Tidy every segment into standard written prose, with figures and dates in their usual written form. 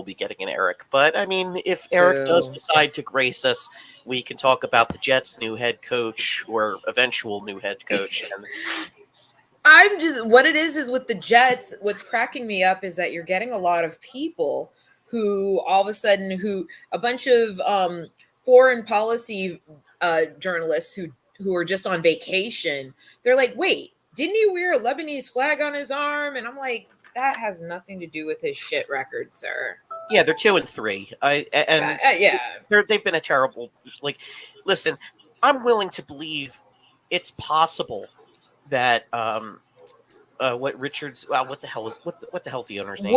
be getting an Eric. But I mean, if Eric does Boo. decide to grace us, we can talk about the Jets' new head coach or eventual new head coach. And I'm just what it is with the Jets. What's cracking me up is that you're getting a lot of people who all of a sudden a bunch of foreign policy journalists who are just on vacation. They're like, wait, didn't he wear a Lebanese flag on his arm? And I'm like, that has nothing to do with his shit record, sir. yeah, they're 2-3. Yeah. They've been a terrible. Like, listen, I'm willing to believe it's possible that what Richards, what the hell is what the hell's the owner's name?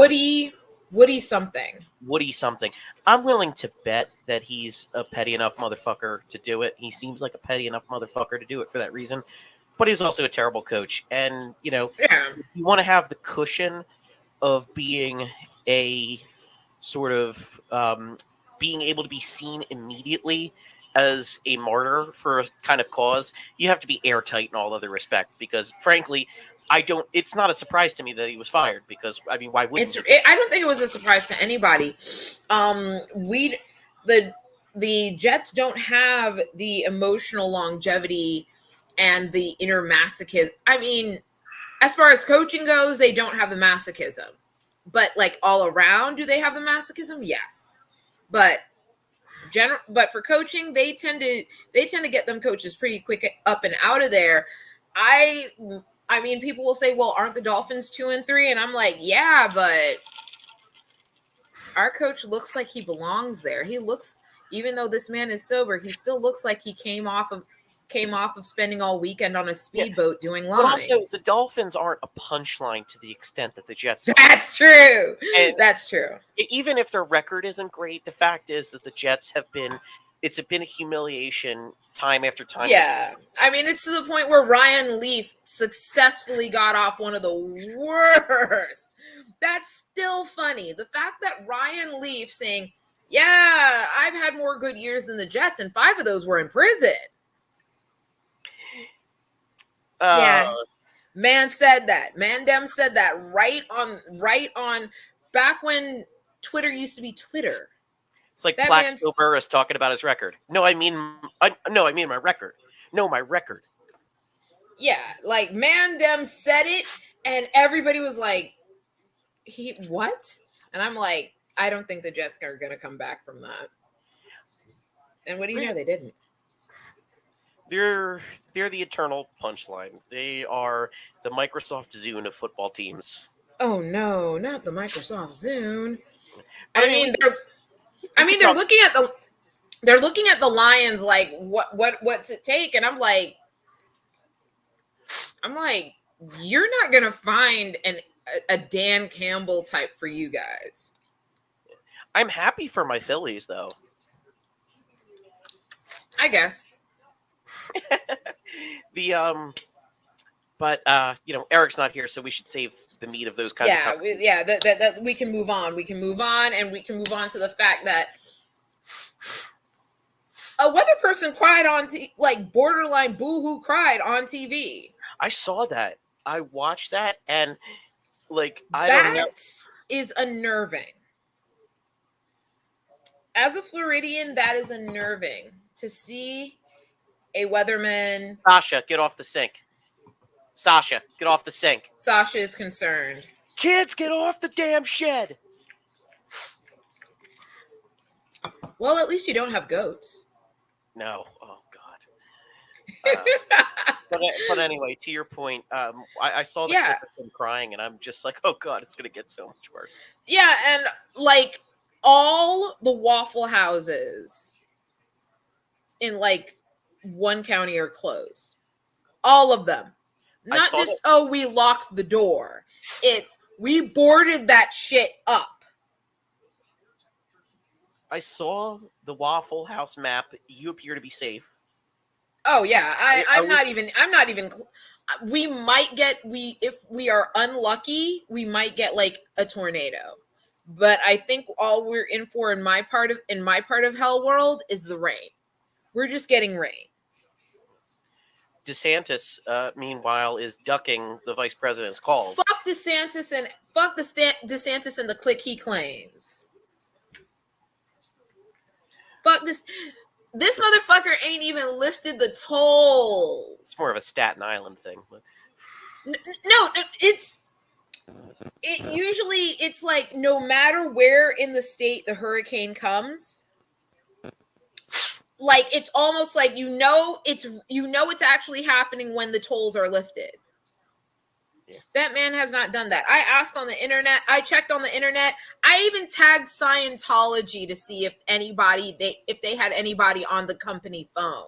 Woody something. Woody something. I'm willing to bet that he's a petty enough motherfucker to do it. He seems like a petty enough motherfucker to do it for that reason. But he's also a terrible coach. And, Yeah. you want to have the cushion of being a sort of being able to be seen immediately as a martyr for a kind of cause. You have to be airtight in all other respect because, frankly, it's not a surprise to me that he was fired because, I mean, why wouldn't I don't think it was a surprise to anybody. The Jets don't have the emotional longevity and the inner masochism. I mean, as far as coaching goes, they don't have the masochism. But like all around, do they have the masochism? Yes. But for coaching, they tend to get them coaches pretty quick up and out of there. I mean, people will say, well, aren't the Dolphins 2-3? And I'm like, yeah, but our coach looks like he belongs there. He looks, even though this man is sober, he still looks like he came off of spending all weekend on a speedboat doing lines. But also, the Dolphins aren't a punchline to the extent that the Jets are. That's true. And that's true. Even if their record isn't great, the fact is that the Jets have been a humiliation time after time. Yeah. I mean, it's to the point where Ryan Leaf successfully got off one of the worst. That's still funny. The fact that Ryan Leaf saying, yeah, I've had more good years than the Jets, and 5 of those were in prison. Yeah. Man said that. Mandem said that right on back when Twitter used to be Twitter. It's like Plaxico Burress talking about his record. No, I mean my record. No, my record. Yeah, like Mandem said it, and everybody was like, "He what?" And I'm like, I don't think the Jets are going to come back from that. And what do you know? They didn't. They're the eternal punchline. They are the Microsoft Zune of football teams. Oh no, not the Microsoft Zune. I mean, they're looking at the Lions like what's it take? And I'm like, you're not gonna find a Dan Campbell type for you guys. I'm happy for my Phillies though. I guess. But Eric's not here, so we should save the meat of those kinds of that we can move on. We can move on, and we can move on to the fact that a weather person cried on borderline boohoo cried on TV. I saw that. I watched that, and don't know. That is unnerving. As a Floridian, that is unnerving to see a weatherman. Sasha, get off the sink. Sasha, get off the sink. Sasha is concerned. Kids, get off the damn shed. Well, at least you don't have goats. No. Oh, God. But anyway, to your point, I saw the clip of him crying, and I'm just like, oh, God, it's going to get so much worse. Yeah, and all the Waffle Houses in one county are closed. All of them. Not just, we locked the door. It's, we boarded that shit up. I saw the Waffle House map. You appear to be safe. Oh, yeah. I'm not even, we might get, if we are unlucky, we might get a tornado. But I think all we're in for in my part of Hell World is the rain. We're just getting rain. DeSantis, meanwhile, is ducking the vice president's calls. Fuck DeSantis and the clique he claims. Fuck this. This motherfucker ain't even lifted the tolls. It's more of a Staten Island thing. But No, it's like no matter where in the state the hurricane comes, like it's almost like it's actually happening when the tolls are lifted. Yeah. That man has not done that. I asked on the internet. I checked on the internet. I even tagged Scientology to see if they had anybody on the company phone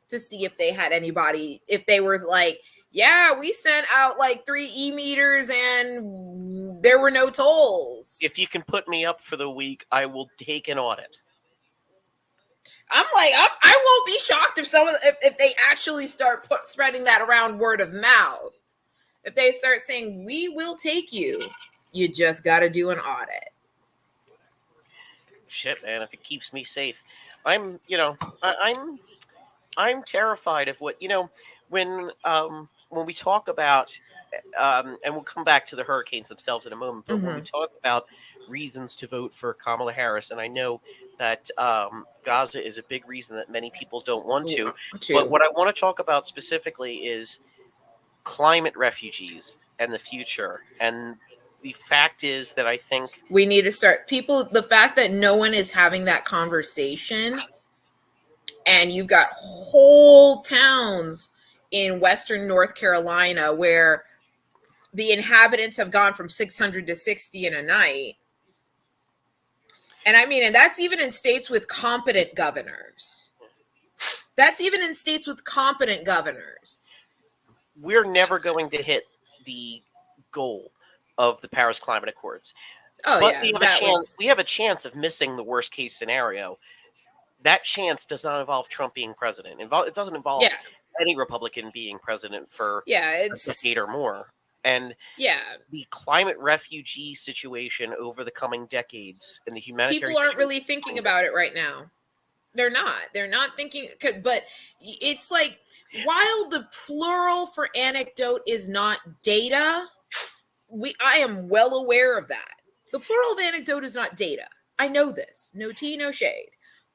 to see if they had anybody, if they were like, yeah, we sent out like 3 e-meters and there were no tolls. If you can put me up for the week, I will take an audit. I'm like, I won't be shocked if they actually start spreading that around word of mouth. If they start saying, we will take you, you just got to do an audit. Shit, man, if it keeps me safe. I'm terrified of what, when we talk about, and we'll come back to the hurricanes themselves in a moment, but when we talk about reasons to vote for Kamala Harris, and I know that Gaza is a big reason that many people don't want to, but what I want to talk about specifically is climate refugees and the future. And the fact is that I think we need to start the fact that no one is having that conversation, and you've got whole towns in Western North Carolina where the inhabitants have gone from 600 to 60 in a night. And I mean, and that's even in states with competent governors. We're never going to hit the goal of the Paris Climate Accords. Oh, but yeah, we have a chance of missing the worst case scenario. That chance does not involve Trump being president. It doesn't involve any Republican being president for a decade or more. And the climate refugee situation over the coming decades and the humanitarian people aren't really thinking about it right now. They're not thinking, but it's like, while the plural for anecdote is not data, I am well aware of that. The plural of anecdote is not data. I know this. No tea, no shade.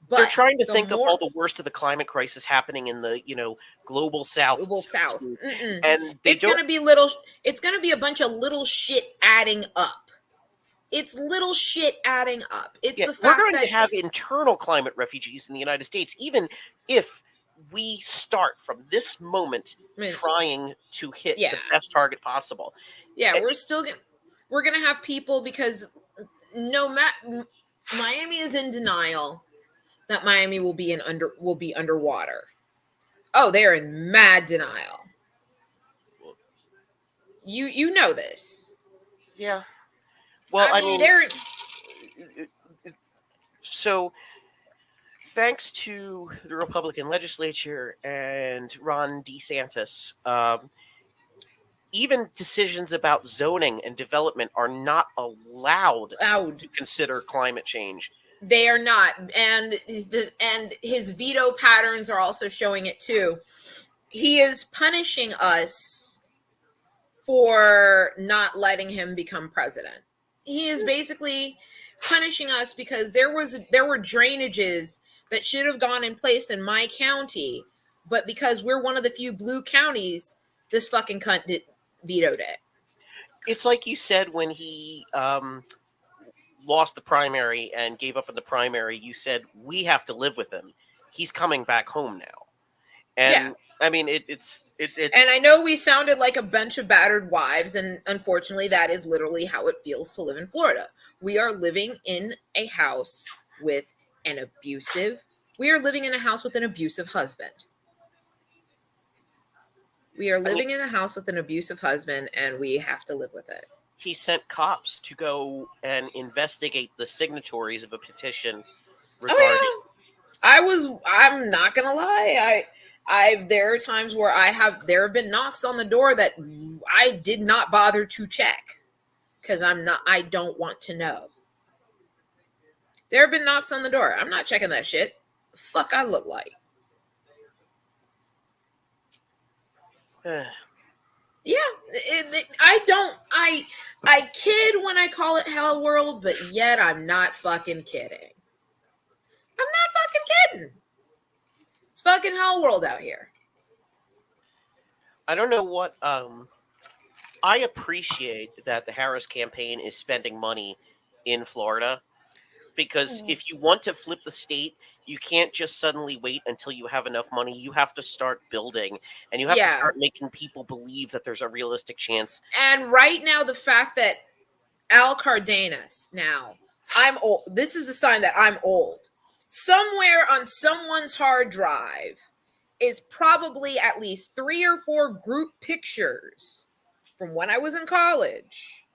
But they're trying to think of all the worst of the climate crisis happening in the global south. And it's going to be a bunch of little shit adding up. It's little shit adding up. It's the fact we're going to have internal climate refugees in the United States, even if we start from this moment trying to hit the best target possible. Yeah, we're going to have people, because Miami is in denial that Miami will be underwater. Oh, they're in mad denial. You know this. Yeah. Well, I mean they're... So, thanks to the Republican legislature and Ron DeSantis, even decisions about zoning and development are not allowed to consider climate change. They are not, and his veto patterns are also showing it too. He is punishing us for not letting him become president. He is basically punishing us because there were drainages that should have gone in place in my county, but because we're one of the few blue counties, this fucking cunt vetoed it. It's like you said when he lost the primary and gave up in the primary. You said, we have to live with him. He's coming back home now. And I mean, it's and I know we sounded like a bunch of battered wives, and unfortunately that is literally how it feels to live in Florida. We are living in a house with an abusive husband. We are living in a house with an abusive husband, and we have to live with it. He sent cops to go and investigate the signatories of a petition regarding... I'm not gonna lie. There are times where there have been knocks on the door that I did not bother to check because I don't want to know. There have been knocks on the door. I'm not checking that shit. The fuck I look like. Yeah, I kid when I call it hell world, but yet I'm not fucking kidding. I'm in. It's fucking hell world out here. I don't know what. I appreciate that the Harris campaign is spending money in Florida because if you want to flip the state, you can't just suddenly wait until you have enough money. You have to start building, and you have to Yeah. start making people believe that there's a realistic chance. And right now, the fact that Al Cardenas, now, I'm old. This is a sign that I'm old. Somewhere on someone's hard drive is probably at least 3 or 4 group pictures from when I was in college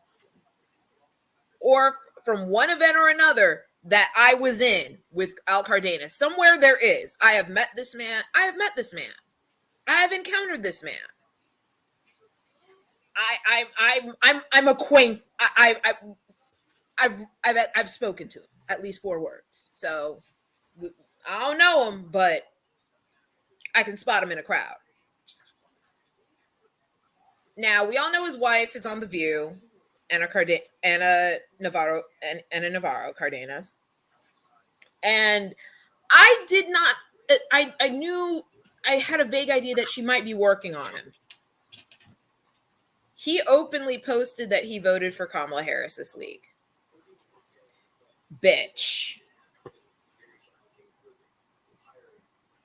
or from one event or another that I was in with Al Cardenas. Somewhere there is. I have met this man. I have met this man. I have encountered this man. I'm acquainted. I've spoken to him at least 4 words. So I don't know him, but I can spot him in a crowd. Now we all know his wife is on The View, Anna Navarro and a Navarro Cardenas, and I did not. I knew I had a vague idea that she might be working on him. He openly posted that he voted for Kamala Harris this week. Bitch.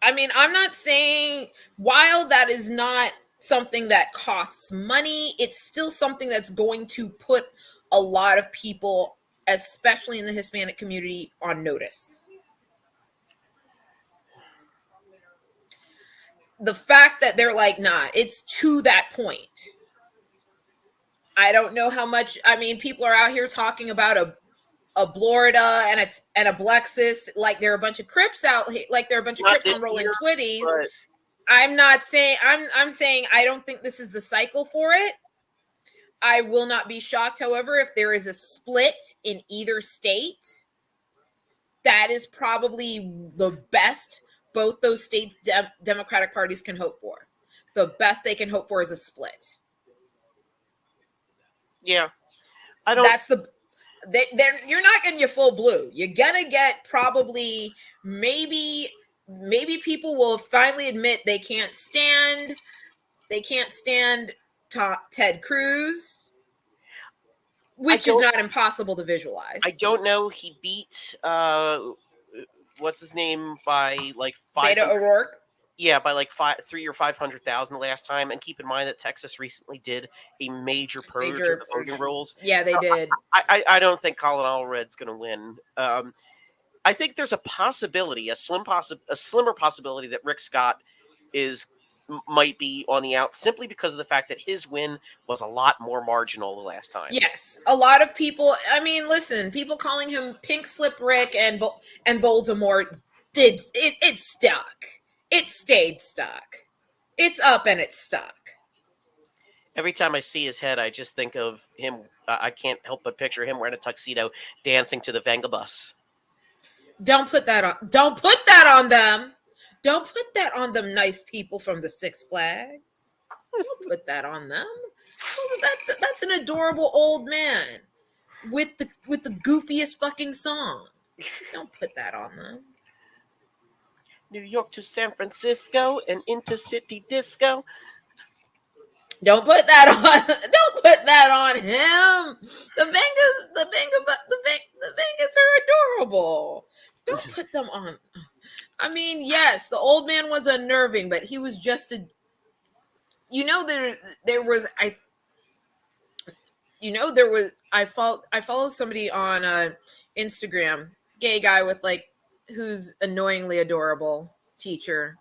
I mean, I'm not saying, while that is not something that costs money, it's still something that's going to put a lot of people, especially in the Hispanic community, on notice. The fact that they're like, nah, it's to that point. I don't know how much. I mean, people are out here talking about a Florida and a Blexus, like there are a bunch of Crips out here, like there are a bunch of Not Crips this on Rolling year, Twitties. but I'm not saying I'm saying I don't think this is the cycle for it. I will not be shocked, however, if there is a split in either state. That is probably the best both those states' Democratic parties can hope for. The best they can hope for is a split. yeah, I don't. That's the you're not getting your full blue. You're gonna get probably maybe people will finally admit they can't stand Ted Cruz, I which is don't. not impossible to I visualize. don't know. He beat what's his name by like Beto 500. O'Rourke. Yeah, by like 3 or 500,000 the last time. And keep in mind that Texas recently did a major purge of the voting rolls. Yeah, they So did. I don't think Colin Allred's going to win. I think there's a possibility, a slimmer possibility that Rick Scott might be on the out simply because of the fact that his win was a lot more marginal the last time. Yes, a lot of people. I mean, listen, people calling him Pink Slip Rick and Voldemort did it. It stuck. It stayed stuck. It's up and it's stuck. Every time I see his head, I just think of him. I can't help but picture him wearing a tuxedo dancing to the Venga bus. Don't put that on. Don't put that on them. Don't put that on them nice people from the Six Flags. Don't put that on them. That's an adorable old man with the goofiest fucking song. Don't put that on them. New York to San Francisco and intercity disco. Don't put that on. Don't put that on him. The Vengas are adorable. Don't put them on. I mean, yes, the old man was unnerving, but he was just a. There was I follow somebody on Instagram, gay guy with like who's annoyingly adorable teacher,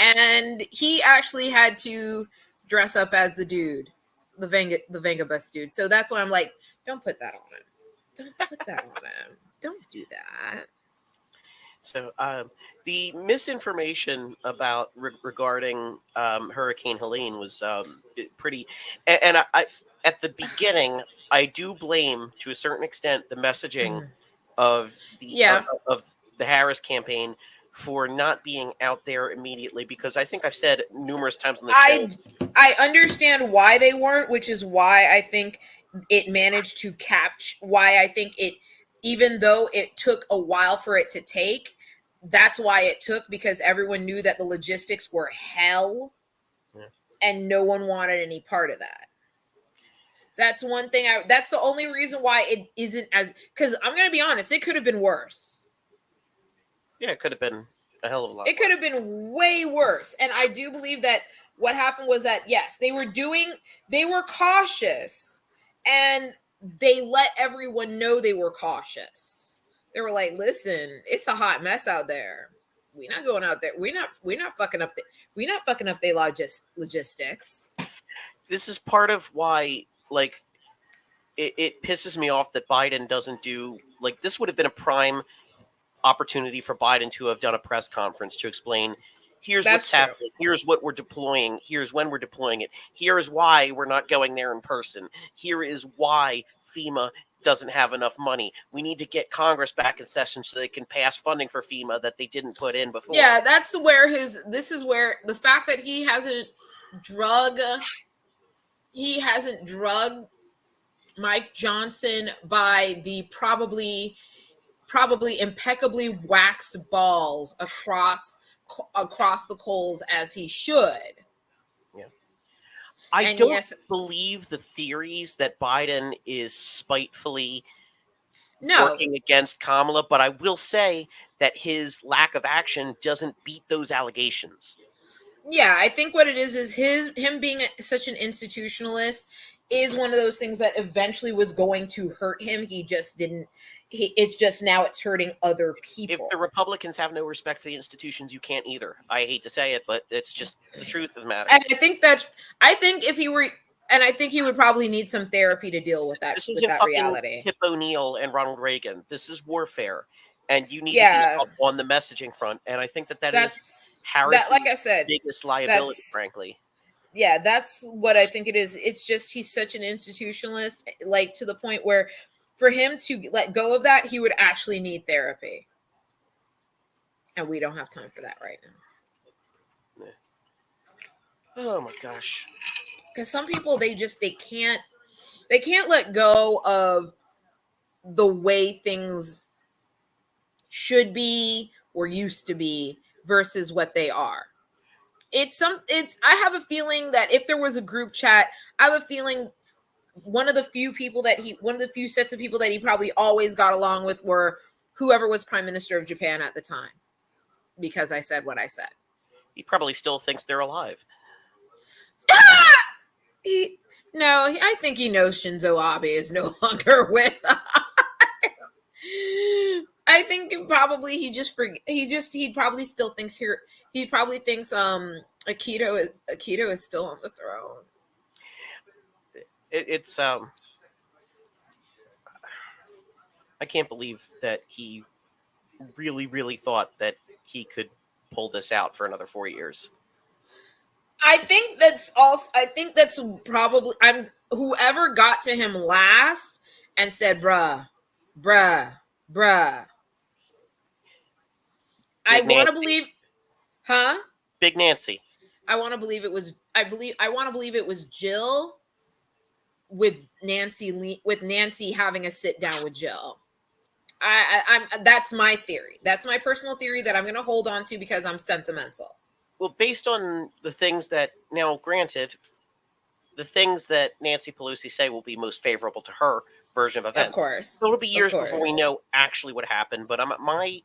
and he actually had to dress up as the dude, the Venga bus dude. So that's why I'm like, don't put that on him. Don't put that on him. Don't do that. So the misinformation about regarding Hurricane Helene was pretty, and I at the beginning I do blame to a certain extent the messaging of Yeah. the Harris campaign for not being out there immediately because I think I've said numerous times on the show. I understand why they weren't, which is why I think it managed to capture. Why I think it, even though it took a while for it to take, that's why it took, because everyone knew that the logistics were hell, Yeah. and no one wanted any part of that. That's one thing. That's the only reason why it isn't as, because I'm gonna be honest, it could have been worse. Yeah, it could have been a hell of a lot It could worse. have been way worse. And I do believe that what happened was that, yes, they were cautious, and they let everyone know they were cautious. They were like, listen, it's a hot mess out there. We're not going out there. We're not fucking up their logistics. This is part of why, like, it pisses me off that Biden doesn't do, like, this would have been a prime opportunity for Biden to have done a press conference to explain, here's what's That's true. happening, here's what we're deploying, here's when we're deploying it, here's why we're not going there in person, here is why FEMA doesn't have enough money. We need to get Congress back in session so they can pass funding for FEMA that they didn't put in before. Yeah, that's where this is where the fact that drug he hasn't drug Mike Johnson by the probably impeccably waxed balls across the coals as he should. Yeah. I And don't yes, believe the theories that Biden is spitefully no, working against Kamala, but I will say that his lack of action doesn't beat those allegations. yeah, I think what it is him being such an institutionalist is one of those things that eventually was going to hurt him. He just didn't. It's just now it's hurting other If the people. Republicans have no respect for the institutions, you can't either. I hate to say it, but it's just the truth of the matter. And I think if he were, and I think he would probably need some therapy to deal This with isn't that fucking reality. Tip O'Neill and Ronald Reagan. This is warfare, and you need to be Yeah, up on the messaging front. And I think that that is like Harris's I said, biggest liability, that's frankly. yeah, that's what I think it is. It's just he's such an institutionalist, like to the point where for him to let go of that, he would actually need therapy. And we don't have time for that right now. Yeah. Oh my gosh. Because some people they can't let go of the way things should be or used to be versus what they are. It's I have a feeling that if there was a group chat, I have a feeling one of the few sets of people that he probably always got along with were whoever was prime minister of Japan at the time, because I said what I said. He probably still thinks they're alive. he no, I think he knows Shinzo Abe is no longer with us. I think he probably still thinks he probably thinks Akito is still on the throne. It's I can't believe that he really, really thought that he could pull this out for another 4 years. I think that's probably I'm whoever got to him last and said, bruh, bruh, bruh. I Big want to Nancy. believe, huh? Big Nancy. I want to believe it was Jill with Nancy having a sit down with Jill. I'm that's my theory. That's my personal theory that I'm going to hold on to because I'm sentimental. Well, based on the things that, now, granted, the things that Nancy Pelosi say will be most favorable to her version of Of events. So course. it'll be Of years before we course. know actually what happened. But my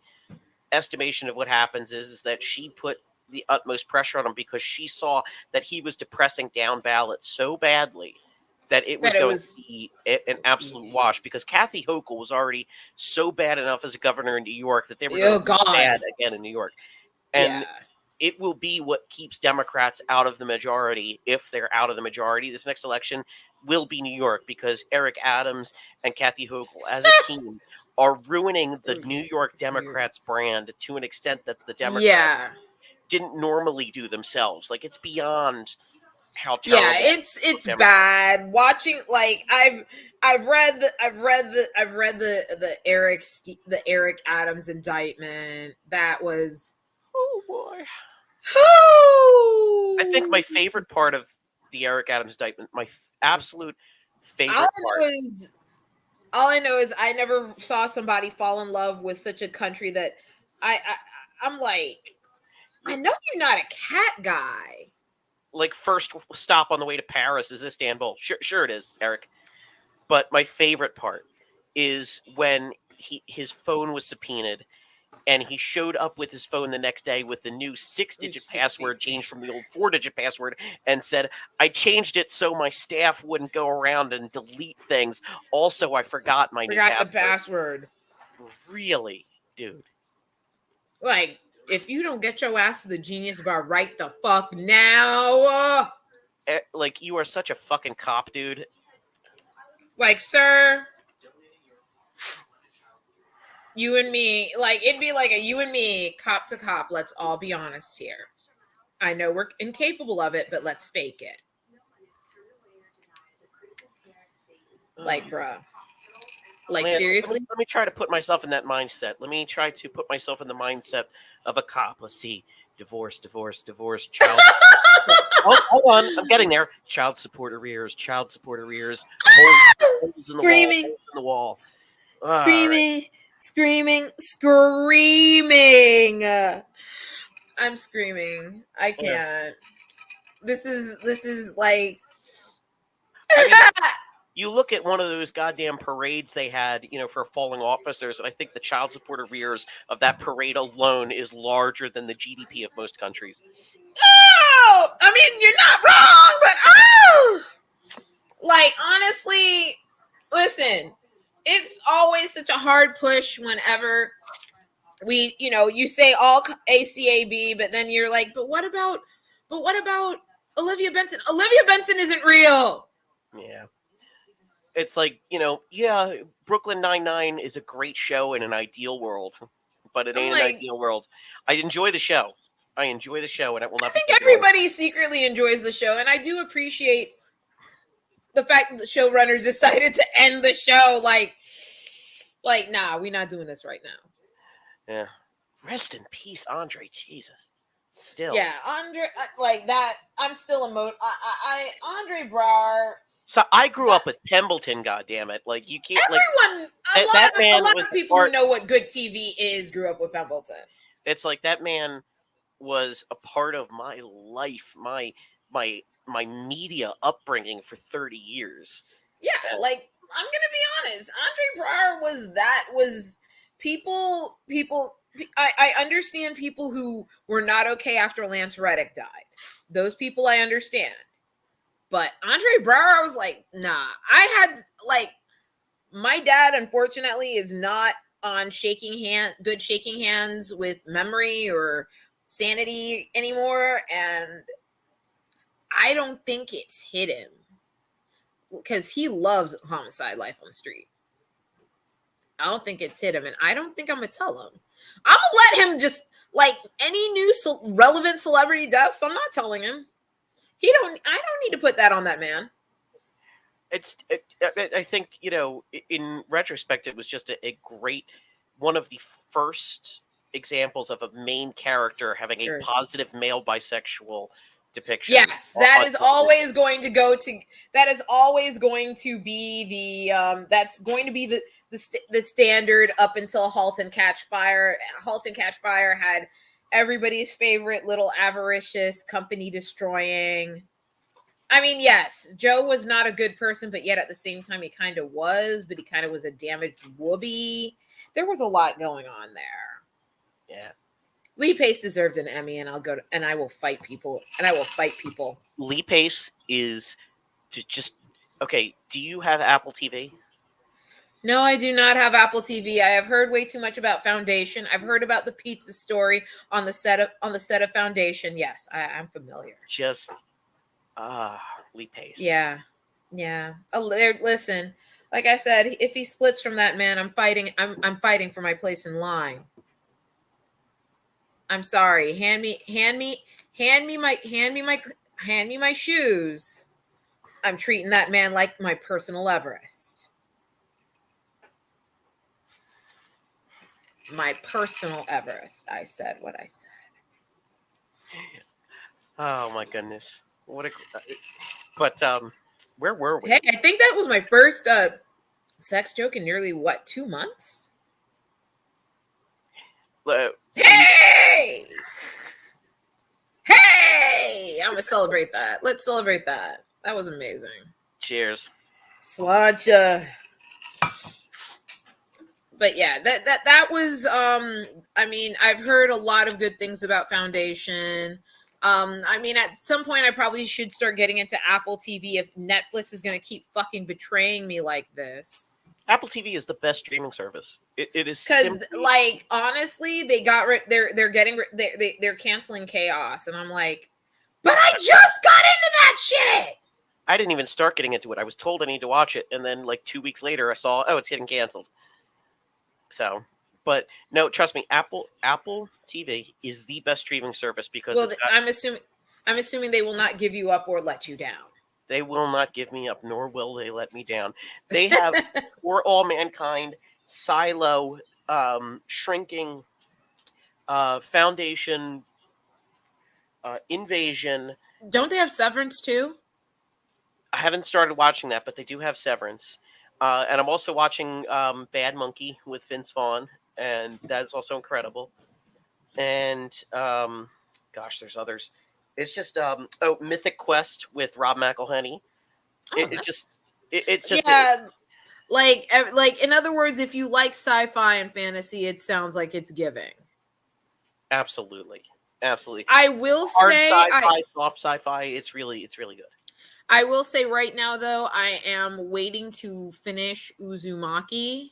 estimation of what happens is that she put the utmost pressure on him because she saw that he was depressing down ballots so badly that it was That it going to was be an absolute wash, because Kathy Hochul was already so bad enough as a governor in New York that they were going oh to be god. bad again in New York. Yeah. And it will be what keeps Democrats out of the majority. If they're out of the majority, this next election will be New York, because Eric Adams and Kathy Hochul as a team are ruining the New York Democrats brand to an extent that the Democrats Yeah. didn't normally do themselves. Like, it's beyond how Yeah, terrible it's Democrats. bad watching. Like I've read the Eric Adams indictment. That was Oh boy! I think my all favorite part of the Eric Adams indictment, my absolute I favorite know part. is all I know is I never saw somebody fall in love with such a country that I I'm like, I know you're not a cat guy. Like, first stop on the way to Paris is Istanbul. Sure it is, Eric. But my favorite part is when his phone was subpoenaed, and he showed up with his phone the next day with the new 6-digit password changed from the old 4-digit password, and said, "I changed it so my staff wouldn't go around and delete things. Also, I forgot my new Forgot the password." password. Really, dude? Like, if you don't get your ass to the Genius Bar right the fuck now, Like, you are such a fucking cop, dude. like, sir, you and me, like, it'd be like a you and me, cop to cop. Let's all be honest here. I know we're incapable of it, but let's fake it. Like, bruh. Like, Man, seriously? let me try to put myself in that mindset. Let me try to put myself in the mindset of a cop. Let's see. Divorce, child. Hold on. I'm getting there. Child support arrears, holes in the wall, Screaming, holes in the wall. All right. screaming, screaming. I'm screaming. I Yeah. can't. This is like I mean, you look at one of those goddamn parades they had, for falling officers, and I think the child support arrears of that parade alone is larger than the GDP of most countries. oh, I mean, you're not wrong, but oh, like honestly, listen, it's always such a hard push whenever you say all ACAB, but then you're like, but what about Olivia Benson? Olivia Benson isn't real. Yeah. It's like, yeah, Brooklyn Nine-Nine is a great show in an ideal world, but it I'm ain't an like, ideal world. I enjoy the show. And it will I not be think taken away. everybody secretly enjoys the show, and I do appreciate the fact that the showrunners decided to end the show. Like, nah, we're not doing this right now. Yeah. Rest in peace, Andre. Jesus. Still. Yeah, Andre, like that. I'm still Andre Braugher. So I grew up with Pembleton, goddammit. Like, you can't, Everyone, a lot of people who know what good TV is grew up with Pembleton. It's like that man was a part of my life, my media upbringing for 30 years. Yeah, like, I'm gonna be honest. Andre Braugher was people. I understand people who were not okay after Lance Reddick died. Those people I understand. But Andre Braugher, I was like, nah. I had like my dad, unfortunately, is not on good shaking hands with memory or sanity anymore, and I don't think it's hit him because he loves Homicide: Life on the Street. I don't think it's hit him, and I don't think I'm gonna tell him. I'm gonna let him just like any new relevant celebrity deaths. I'm not telling him. I don't need to put that on that man. I think, in retrospect, it was just a great, one of the first examples of a main character having a positive male bisexual depiction. Yes, that is always going to go to. That is always going to be the. That's going to be the standard up until *Halt and Catch Fire*. *Halt and Catch Fire* had everybody's favorite little avaricious, company destroying. I mean, yes, Joe was not a good person, but yet at the same time, he kind of was. But he kind of was a damaged whoopee. There was a lot going on there. Yeah. Lee Pace deserved an Emmy, and I will fight people. Lee Pace is just okay. Do you have Apple TV? No, I do not have Apple TV. I have heard way too much about Foundation. I've heard about the pizza story on the set of Foundation. Yes, I'm familiar. Just Lee Pace. Yeah. Listen, like I said, if he splits from that man, I'm fighting. I'm fighting for my place in line. I'm sorry. Hand me my shoes. I'm treating that man like my personal Everest. My personal Everest. I said what I said. Oh my goodness. But where were we? Hey, I think that was my first sex joke in nearly 2 months? Hey! celebrate that. Let's celebrate that. That was amazing. Cheers. Sláinte. But yeah, that was I mean, I've heard a lot of good things about Foundation. I mean, at some point I probably should start getting into Apple TV if Netflix is going to keep fucking betraying me like this. Apple TV is the best streaming service. It is Cuz simply like honestly, they got they're canceling Chaos and I'm like, "But I just got into that shit." I didn't even start getting into it. I was told I need to watch it, and then like 2 weeks later, I saw, oh, it's getting canceled. So, but no, trust me, Apple TV is the best streaming service because Well, it's got. I'm assuming they will not give you up or let you down. They will not give me up, nor will they let me down. They have For All Mankind, Silo, Shrinking, Foundation, Invasion. Don't they have Severance too? I haven't started watching that, but they do have Severance. And I'm also watching Bad Monkey with Vince Vaughn, and that's also incredible. And gosh, there's others. It's just Mythic Quest with Rob McElhenney. Oh, It's just yeah. Like in other words, if you like sci-fi and fantasy, it sounds like it's giving. absolutely. I will Hard say, sci-fi, soft sci-fi. It's really good. I will say right now though, I am waiting to finish Uzumaki,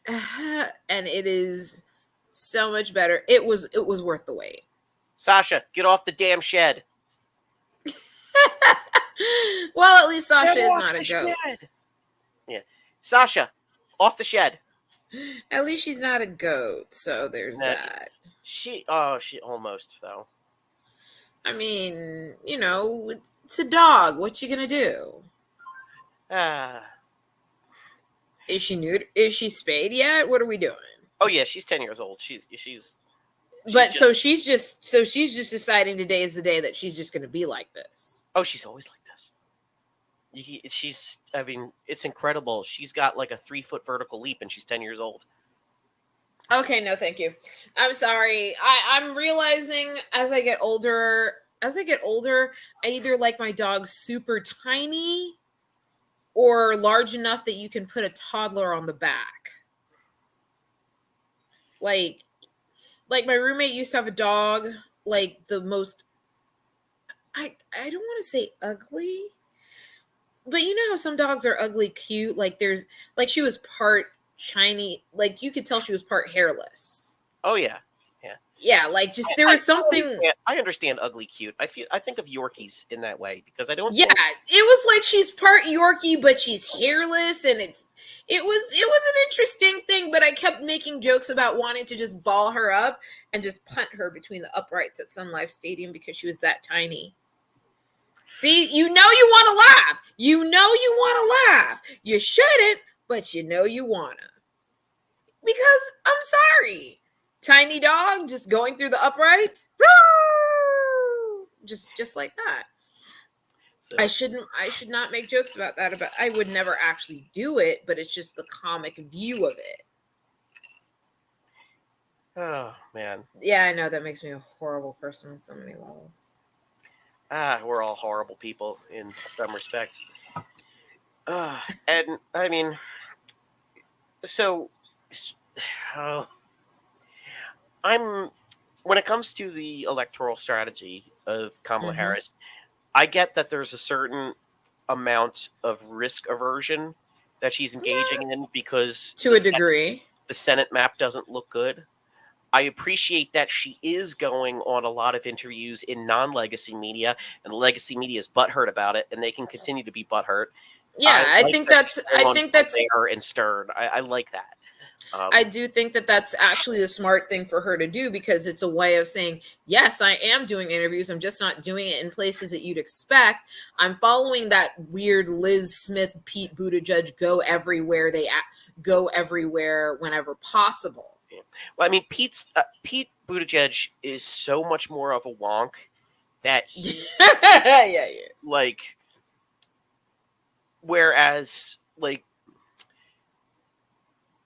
and it is so much better. It was worth the wait. Sasha, get off the damn shed. Well, at least Sasha Get is off not a the goat. shed. Yeah, Sasha, off the shed. At least she's not a goat, so there's Nah, that. she almost though. I mean, you know, it's a dog. What you gonna do? Ah. Is she nude? Is she spayed yet? What are we doing? Oh yeah, she's 10 years old. She's But just, so she's just deciding today is the day that she's just gonna be like this. oh, she's always like this. I mean, it's incredible. She's got like a 3-foot vertical leap, and she's 10 years old. Okay, no, thank you. I'm sorry. I'm realizing as I get older, I either like my dogs super tiny or large enough that you can put a toddler on the back. Like my roommate used to have a dog, like the most I don't want to say ugly, but you know how some dogs are ugly cute, like there's like she was part shiny, like you could tell she was part hairless. Oh yeah, Yeah, like just there was something. I understand ugly cute. I think of Yorkies in that way because I don't. Yeah, think, it was like she's part Yorkie, but she's hairless, and it was an interesting thing. But I kept making jokes about wanting to just ball her up and just punt her between the uprights at Sun Life Stadium because she was that tiny. See, you know you want to laugh. You know you want to laugh. You shouldn't, but you know you wanna. Because I'm sorry, tiny dog just going through the uprights, just like that. So. I should not make jokes about that. About I would never actually do it, but it's just the comic view of it. Oh man. Yeah, I know that makes me a horrible person on so many levels. We're all horrible people in some respects. And I mean, so I'm when it comes to the electoral strategy of Kamala Harris, I get that there's a certain amount of risk aversion that she's engaging in because to a degree, the Senate map doesn't look good. I appreciate that she is going on a lot of interviews in non-legacy media, and the legacy media is butthurt about it, and they can continue to be butthurt. Yeah, I think that's fair and stern. I like that. I do think that that's actually a smart thing for her to do because it's a way of saying, yes, I am doing interviews. I'm just not doing it in places that you'd expect. I'm following that weird Liz Smith, Pete Buttigieg go everywhere whenever possible. Yeah. Well, I mean, Pete Buttigieg is so much more of a wonk that he, yeah, he is. Like, whereas like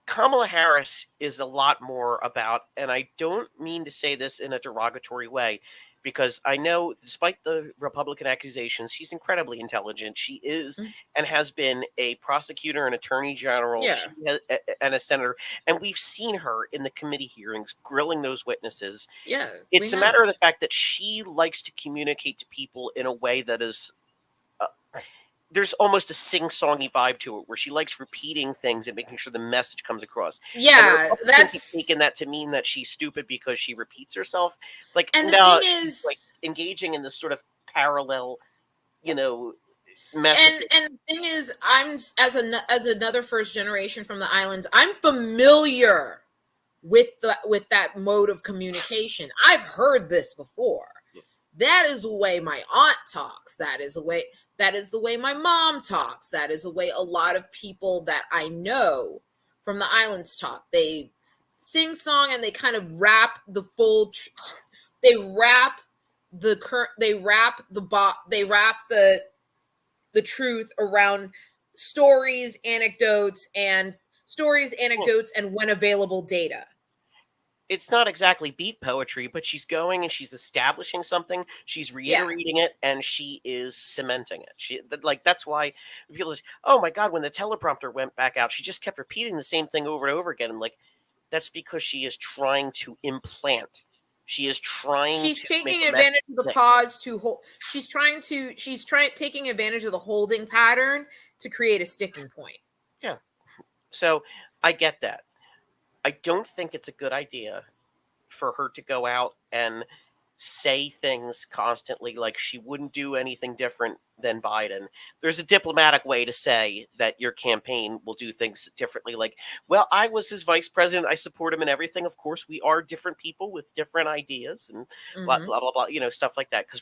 Kamala Harris is a lot more about, and I don't mean to say this in a derogatory way, because I know, despite the Republican accusations, she's incredibly intelligent. She is Mm, and has been a prosecutor, an attorney general, yeah, and a senator, and we've seen her in the committee hearings grilling those witnesses. yeah, we It's a matter have. of the fact that she likes to communicate to people in a way that is. Uh, there's almost a sing-songy vibe to it, where she likes repeating things and making sure the message comes across. And the Yeah, Republicans have that's taken that to mean that she's stupid because she repeats herself. It's like, and the no, thing she's like is, engaging in this sort of parallel, you know, and messaging. and the thing is, as another first generation from the islands, I'm familiar with that mode of communication. I've heard this before. That is the way my aunt talks. That is the way my mom talks. That is the way a lot of people that I know from the islands talk. They sing song and they kind of rap the they rap they rap the truth around stories, Well, anecdotes, and when available data. it's not exactly beat poetry, but she's going and she's establishing something. She's Yeah. reiterating it and she is cementing it. Like, that's why people say, "Oh my God!" When the teleprompter went back out, she just kept repeating the same thing over and over again. And like, that's because she is trying to implant. She is trying She's to make taking a message advantage of the stick. pause to hold. She's trying taking advantage of the holding pattern to create a sticking point. Yeah. So I get that. I don't think it's a good idea for her to go out and say things constantly like she wouldn't do anything different than Biden. There's a diplomatic way to say that your campaign will do things differently. Like, well, I was his vice president. I support him in everything. Of course, we are different people with different ideas and blah, Hmm. blah, blah, blah, stuff like that. Because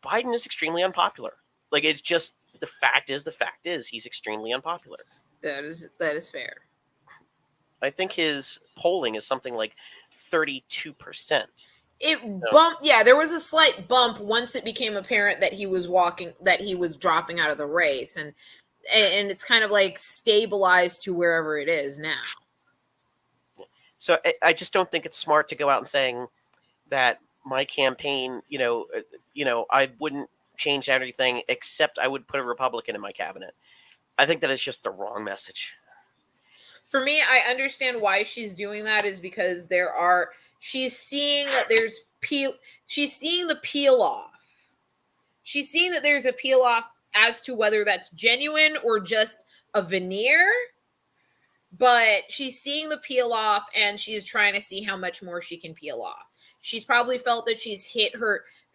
Biden is extremely unpopular. Like, it's just the fact is he's extremely unpopular. That is fair. I think his polling is something like 32%. It So, bumped. Yeah, there was a slight bump once it became apparent that he was dropping out of the race, and it's kind of like stabilized to wherever it is now. I just don't think it's smart to go out and saying that my campaign, I wouldn't change everything except I would put a Republican in my cabinet. I think that is just the wrong message. For me, I understand why she's doing that is because she's seeing that she's seeing the peel off. She's seeing that there's a peel off as to whether that's genuine or just a veneer, but she's seeing the peel off and she's trying to see how much more she can peel off. She's probably felt that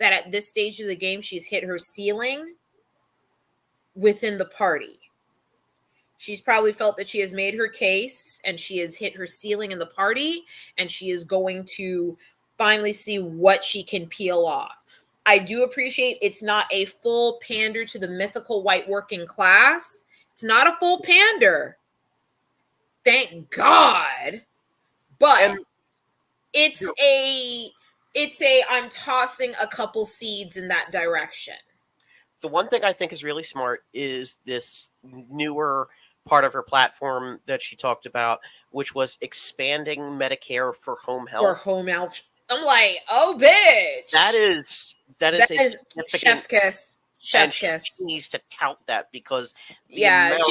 at this stage of the game she's hit her ceiling within the party. She's probably felt that she has made her case and she has hit her ceiling in the party, and she is going to finally see what she can peel off. I do appreciate it's not a full pander to the mythical white working class. It's not a full pander. Thank God. But And it's you're, a I'm tossing a couple seeds in that direction. the one thing I think is really smart is this newer part of her platform that she talked about, which was expanding Medicare for home For health. home health. I'm like, oh bitch. That That is a is significant, chef's kiss. and Chef's she kiss. needs to tout that because the Yeah, amount.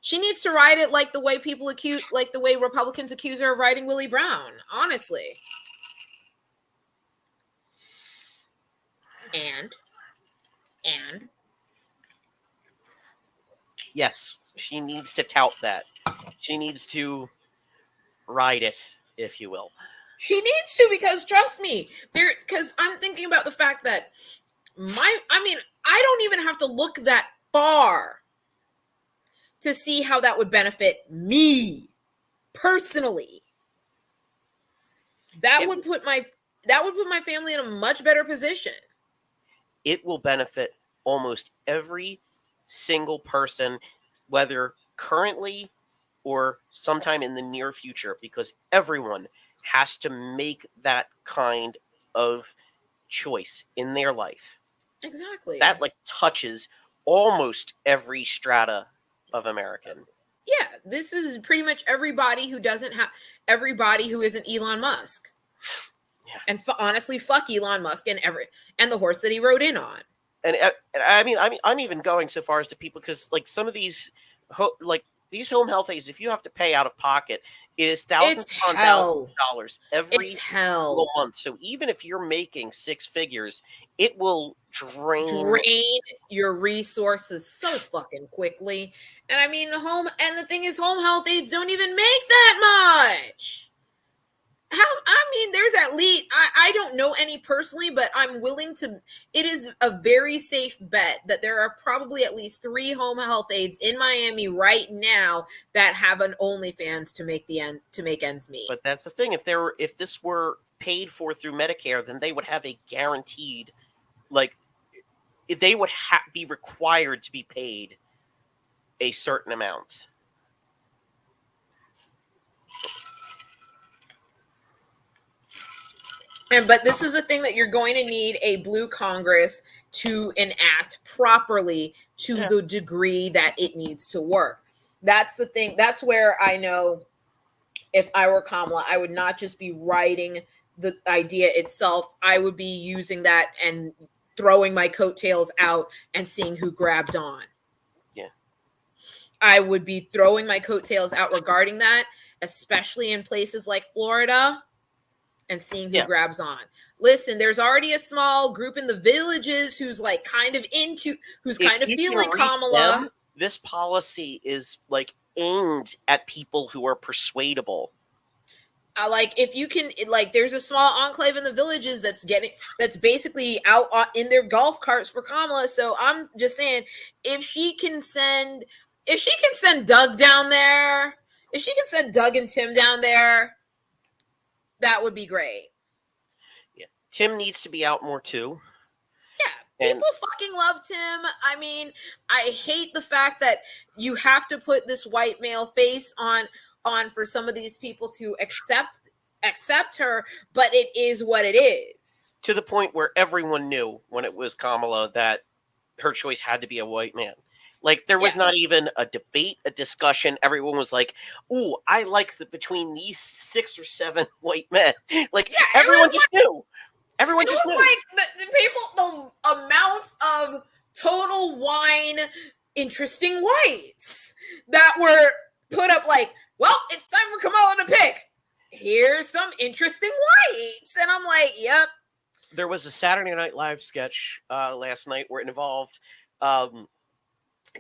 she needs to write it like the way Republicans accuse her of writing Willie Brown. Honestly. And and Yes, she needs to tout that. She needs to ride it, if you will. she needs to, because trust me, because I'm thinking about the fact that I don't even have to look that far to see how that would benefit me personally. That It would put my family in a much better position. it will benefit almost every single person, whether currently or sometime in the near future, because everyone has to make that kind of choice in their life. That Exactly. like touches almost every strata of American. Yeah, this is pretty much everybody who isn't Elon Musk. And honestly, fuck Elon Musk and the horse that he rode in on. And I'm even going so far as to people, because like some of these like these home health aides, if you have to pay out of pocket, it is thousands It's upon thousands hell. of dollars It's every single hell. month. So even if you're making six figures, it will Drain your resources so fucking quickly. And I mean, the thing is, home health aides don't even make that much. There's at least, I don't know any personally, but I'm willing to, it is a very safe bet that there are probably at least 3 home health aides in Miami right now that have an OnlyFans to make ends meet. But that's the thing. If this were paid for through Medicare, then they would have a guaranteed, like, they would be required to be paid a certain amount. But this is a thing that you're going to need a blue Congress to enact properly to the degree that it needs to work. That's the thing. That's where I know if I were Kamala, I would not just be writing the idea itself. I would be using that and throwing my coattails out and seeing who grabbed on. Yeah. I would be throwing my coattails out regarding that, especially in places like Florida, and seeing who grabs on. Listen, there's already a small group in the villages who's like kind of feeling Kamala. This policy is like aimed at people who are persuadable. Like if you can, like there's a small enclave in the villages that's basically out in their golf carts for Kamala. So I'm just saying, if she can send Doug down there, if she can send Doug and Tim down there, that would be great. Yeah, Tim needs to be out more too. Yeah, people fucking love Tim. I mean, I hate the fact that you have to put this white male face on for some of these people to accept her, but it is what it is. To the point where everyone knew when it was Kamala that her choice had to be a white man. Like there was not even a debate, a discussion. Everyone was like, "Ooh, I like between these 6 or 7 white men." Like everyone just knew. Everyone just knew. Like the amount of total wine, interesting whites that were put up. Like, well, it's time for Kamala to pick. Here's some interesting whites, and I'm like, "Yep." There was a Saturday Night Live sketch last night where it involved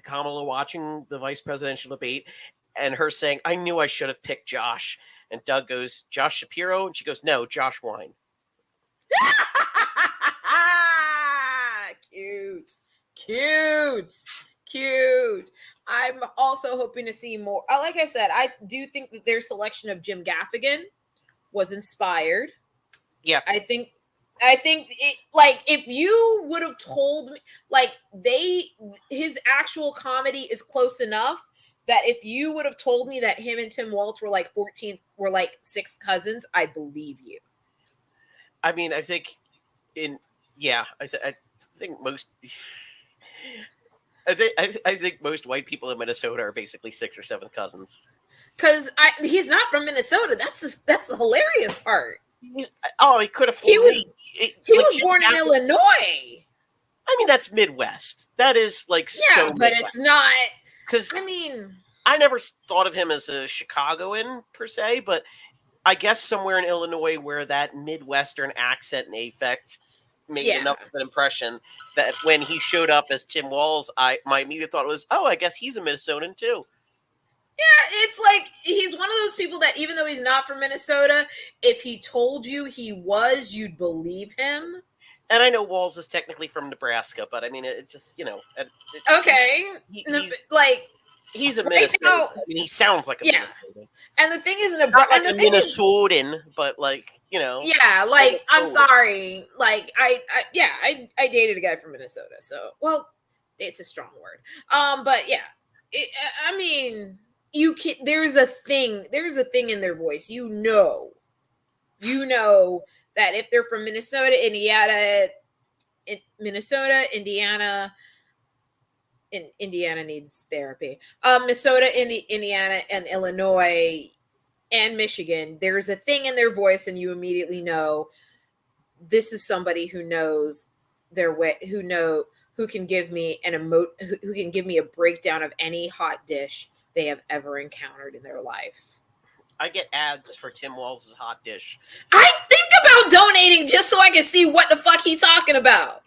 Kamala watching the vice presidential debate and her saying, "I knew I should have picked Josh." And Doug goes, "Josh Shapiro?" And she goes, "No, Josh Wine." Cute. I'm also hoping to see more. Like I said, I do think that their selection of Jim Gaffigan was inspired. Yeah. I think it, like, if you would have told me, like, his actual comedy is close enough that if you would have told me that him and Tim Waltz were like 6th cousins, I believe you. I mean, I think I think most I think most white people in Minnesota are basically 6 or 7 cousins. Because he's not from Minnesota. That's the hilarious part. He could have. He was born in Illinois. I mean, that's Midwest. That is like so. Yeah, but it's not. Because I never thought of him as a Chicagoan per se, but I guess somewhere in Illinois where that Midwestern accent and affect made enough of an impression that when he showed up as Tim Walz, my immediate thought was, "Oh, I guess he's a Minnesotan too." Yeah, it's like he's one of those people that even though he's not from Minnesota, if he told you he was, you'd believe him. And I know Walz is technically from Nebraska, but I mean, it just, okay. He's a Minnesotan. I mean, he sounds like a Minnesotan. And the thing is, not like a Minnesotan, but like, Yeah, like, I'm sorry. Like, I dated a guy from Minnesota. So, well, date's a strong word. But yeah, I mean, you can. There's a thing in their voice. You know that if they're from Minnesota, Indiana needs therapy. Minnesota, Indiana, and Illinois and Michigan, there's a thing in their voice, and you immediately know this is somebody who knows their way, who can give me who can give me a breakdown of any hot dish they have ever encountered in their life. I get ads for Tim Walz's hot dish. I think about donating just so I can see what the fuck he's talking about,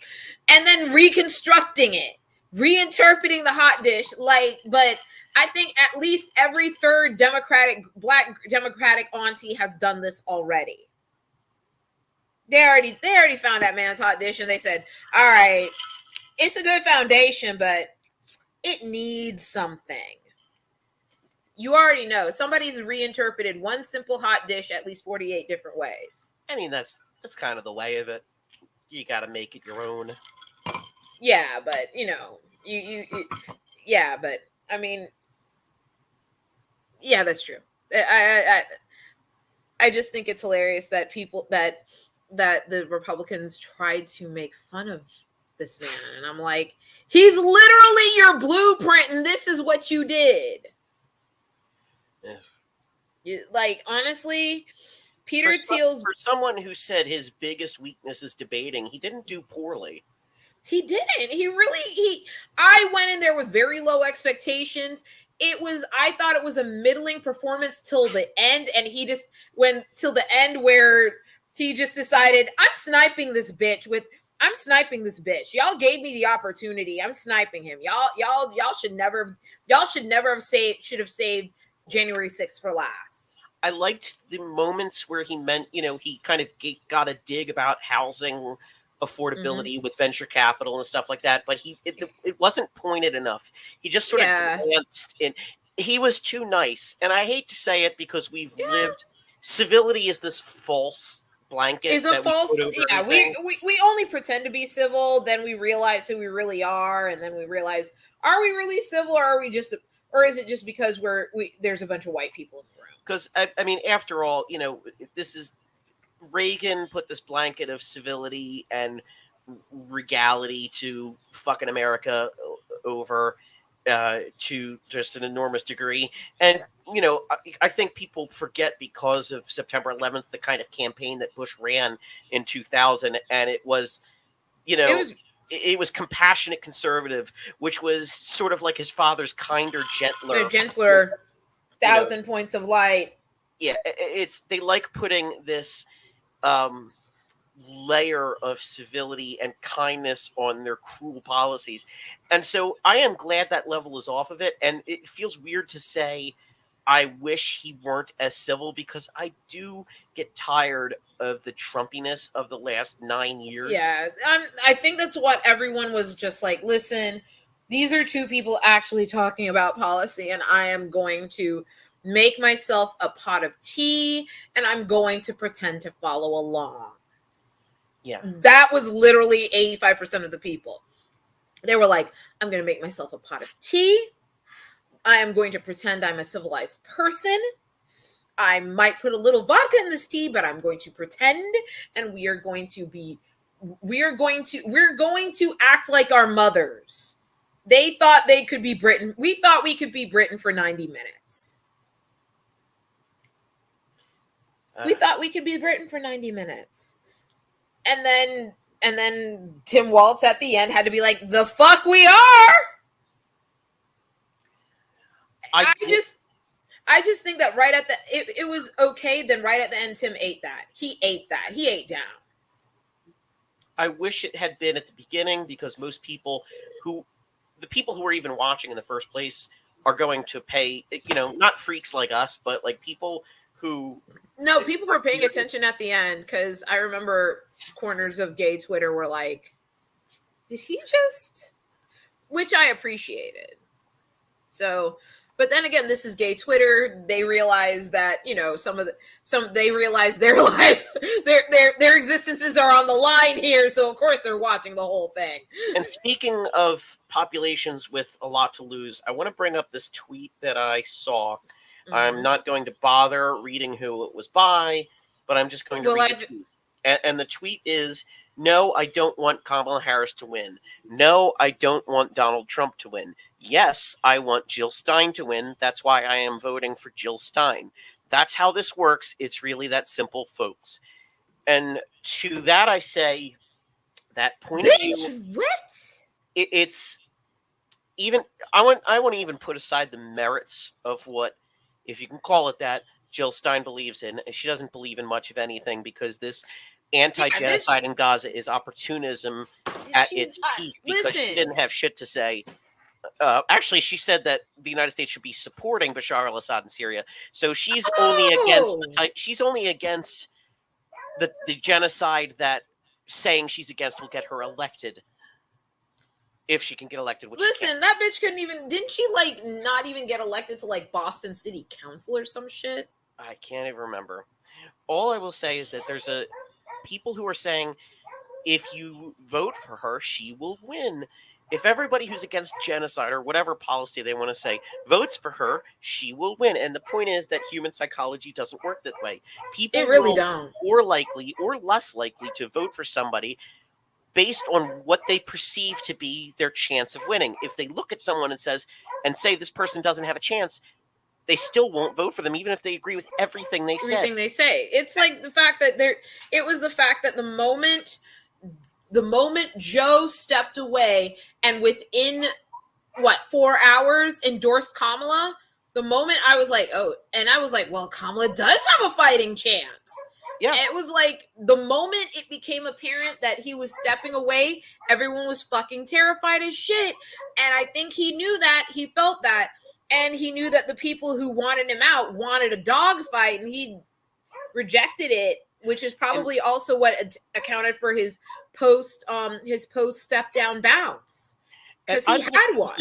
and then reconstructing it, reinterpreting the hot dish. But I think at least every third black Democratic auntie has done this already. They already found that man's hot dish, and they said, all right, it's a good foundation, but it needs something. You already know somebody's reinterpreted one simple hot dish at least 48 different ways. I mean, that's kind of the way of it. You got to make it your own. Yeah, but yeah, but I mean, yeah, that's true. I just think it's hilarious that the Republicans tried to make fun of this man, and I'm like, he's literally your blueprint, and this is what you did. Honestly, Peter Thiel's for someone who said his biggest weakness is debating, he didn't do poorly. He didn't. I went in there with very low expectations. I thought it was a middling performance till the end, and he just went till the end where he just decided, I'm sniping this bitch. Y'all gave me the opportunity. I'm sniping him. Y'all should never have saved January 6th for last. I liked the moments where he he kind of got a dig about housing affordability with venture capital and stuff like that, but it wasn't pointed enough. He just sort of glanced in. He was too nice, and I hate to say it because we've lived. Civility is this false blanket. Is a false. We only pretend to be civil, then we realize who we really are, and then we realize, are we really civil, or is it just because there's a bunch of white people in the room? Because I mean, after all, this is. Reagan put this blanket of civility and regality to fucking America over to just an enormous degree. And, I think people forget because of September 11th, the kind of campaign that Bush ran in 2000. And it was, it was compassionate conservative, which was sort of like his father's kinder, gentler 1,000 points of light. Yeah, they like putting this layer of civility and kindness on their cruel policies. And so I am glad that level is off of it. And it feels weird to say I wish he weren't as civil, because I do get tired of the Trumpiness of the last 9 years. Yeah, I think that's what everyone was just like, listen, these are two people actually talking about policy, and I am going to make myself a pot of tea, and I'm going to pretend to follow along. Yeah. That was literally 85% of the people. They were like, I'm going to make myself a pot of tea. I am going to pretend I'm a civilized person. I might put a little vodka in this tea, but I'm going to pretend, and we're going to act like our mothers. They thought they could be Britain. We thought we could be Britain for 90 minutes. We thought we could be Britain for 90 minutes. And then Tim Walz at the end had to be like, the fuck we are. I just think that right at it was okay. Then right at the end, Tim ate that. He ate down. I wish it had been at the beginning, because most people the people who are even watching in the first place are going to pay, not freaks like us, but like people who... No, people were paying attention at the end, because I remember corners of gay Twitter were like, did he just... Which I appreciated. So, but then again, this is gay Twitter. They realize that, they realize their lives, their existences are on the line here. So of course they're watching the whole thing. And speaking of populations with a lot to lose, I want to bring up this tweet that I saw. Mm-hmm. I'm not going to bother reading who it was by, but I'm just going to read the tweet. And the tweet is, no, I don't want Kamala Harris to win. No, I don't want Donald Trump to win. Yes, I want Jill Stein to win. That's why I am voting for Jill Stein. That's how this works. It's really that simple, folks. And to that I say, that point of Bitch, view, what? it's even, I want to even put aside the merits of what, if you can call it that, Jill Stein believes in. She doesn't believe in much of anything, because this Yeah, this anti-genocide in Gaza is opportunism at she's its peak, because she listen. didn't have shit to say. Actually, she said that the United States should be supporting Bashar al-Assad in Syria. So she's only against the Oh, type. She's only against the genocide that saying she's against will get her elected, if she can get elected, which she can't. listen, that bitch couldn't even. Didn't she like not even get elected to like Boston City Council or some shit? I can't even remember. All I will say is that there's a people who are saying, if you vote for her, she will win. If everybody who's against genocide or whatever policy they want to say votes for her, she will win. And the point is that human psychology doesn't work that way. It People really will don't. more likely or less likely to vote for somebody based on what they perceive to be their chance of winning. If they look at someone and say this person doesn't have a chance, they still won't vote for them, even if they agree with everything they said. Everything they say. It's like the fact that there. It was the fact that the moment Joe stepped away and within what 4 hours endorsed Kamala. The moment I was like, oh, and I was like, well, Kamala does have a fighting chance. Yeah. It was like the moment it became apparent that he was stepping away, everyone was fucking terrified as shit. And I think he knew that, he felt that, and he knew that the people who wanted him out wanted a dogfight, and he rejected it, which is And, probably also what accounted for his post step down bounce, and because he had one.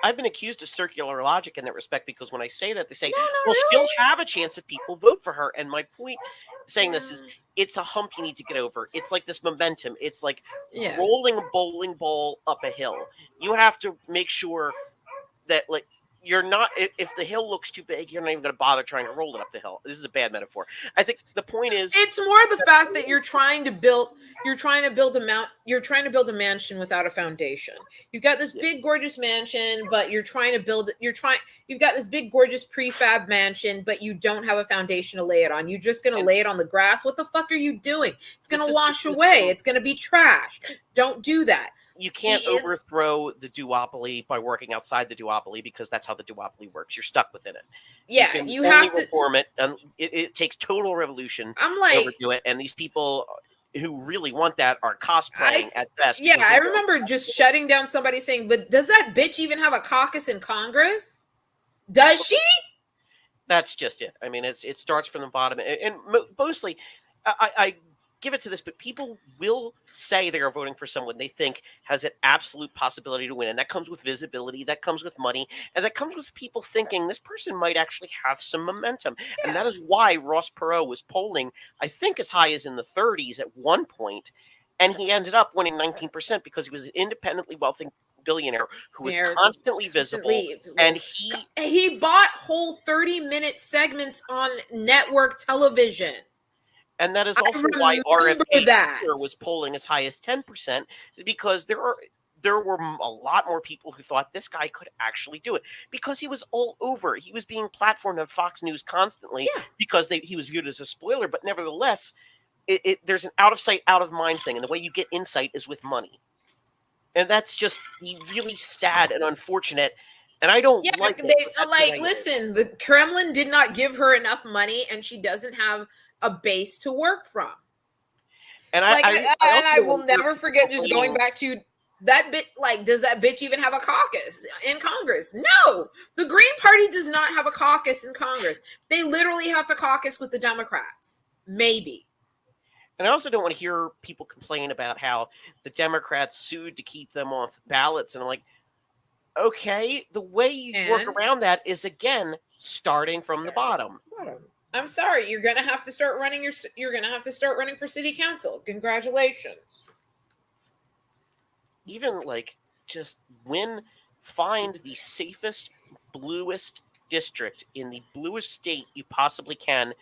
I've been accused of circular logic in that respect, because when I say that, they say, No, not well, she'll really. have a chance if people vote for her. And my point saying this is, Yeah. it's a hump you need to get over. It's like this momentum. It's like Yeah. rolling a bowling ball up a hill. You have to make sure that, like, you're not, if the hill looks too big, you're not even going to bother trying to roll it up the hill. This is a bad metaphor. I think the point is, It's more the fact that you're trying to build a mansion without a foundation. You've got this yeah, big gorgeous mansion, but you've got this big gorgeous prefab mansion, but you don't have a foundation to lay it on. You're just going to and lay it on the grass. What the fuck are you doing? It's going this to is the wash same away. thing. It's going to be trash. Don't do that. You He can't is overthrow the duopoly by working outside the duopoly, because that's how the duopoly works. You're stuck within it. You yeah, can you only have to reform it, and it takes total revolution I'm to like overdo it. And these people who really want that are I cosplaying at best, yeah, because I they don't. remember just shutting down somebody saying, "But does that bitch even have a caucus in Congress? Does she?" That's just it. I mean, it starts from the bottom, and mostly, I give it to this, but people will say they are voting for someone they think has an absolute possibility to win, and that comes with visibility, that comes with money, and that comes with people thinking this person might actually have some momentum, and Yeah. that is why Ross Perot was polling, I think, as high as in the 30s at one point, and he ended up winning 19%, because he was an independently wealthy billionaire who was They're constantly visible, constantly and he bought whole 30-minute segments on network television. and that is I also why remember RFK that. Jr. was polling as high as 10%, because there were a lot more people who thought this guy could actually do it, because he was all over. He was being platformed on Fox News constantly, Yeah. because he was viewed as a spoiler, but nevertheless, there's an out of sight, out of mind thing, and the way you get insight is with money, and that's just really sad and unfortunate, and I don't Yeah, like it, they but that's the like way it is. listen, the Kremlin did not give her enough money and she doesn't have a base to work from. And Like, I and also I don't will want to hear never people forget just going complaining. back to that bit. Like, does that bitch even have a caucus in Congress? No, the Green Party does not have a caucus in Congress. They literally have to caucus with the Democrats. Maybe. And I also don't want to hear people complain about how the Democrats sued to keep them off ballots. And I'm like, okay, the way you work And around that is, again, starting from the bottom. I'm sorry, you're gonna have to start running you're gonna have to start running for city council. Congratulations. Even like, just find the safest, bluest district in the bluest state you possibly can,